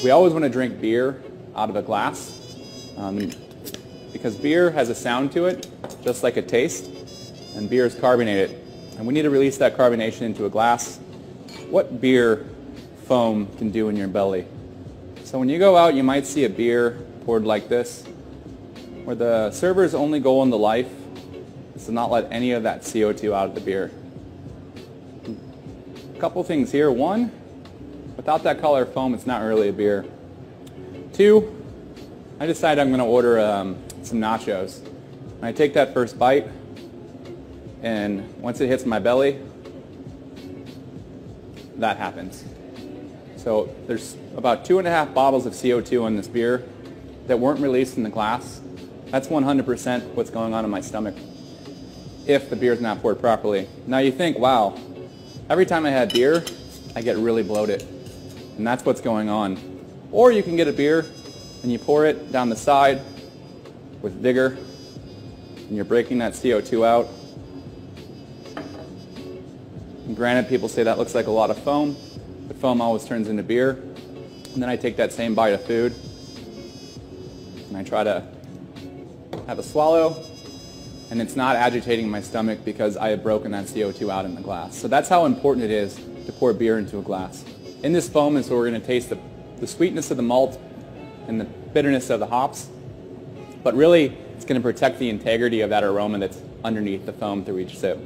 we always want to drink beer out of a glass because beer has a sound to it, just like a taste, and beer is carbonated. And we need to release that carbonation into a glass. What beer foam can do in your belly? So when you go out, you might see a beer poured like this, where the server's only goal in the life is to not let any of that CO2 out of the beer. A couple things here. One, without that color foam, it's not really a beer. Two, I decided I'm going to order some nachos. And I take that first bite, and once it hits my belly, that happens. So there's about 2.5 bottles of CO2 in this beer that weren't released in the glass. That's 100% what's going on in my stomach if the beer's not poured properly. Now you think, wow, every time I have beer, I get really bloated. And that's what's going on. Or you can get a beer and you pour it down the side with vigor, and you're breaking that CO2 out. And granted, people say that looks like a lot of foam, but foam always turns into beer. And then I take that same bite of food and I try to have a swallow, and it's not agitating my stomach because I have broken that CO2 out in the glass. So that's how important it is to pour beer into a glass. In this foam is where we're going to taste the sweetness of the malt and the bitterness of the hops, but really it's going to protect the integrity of that aroma that's underneath the foam through each sip.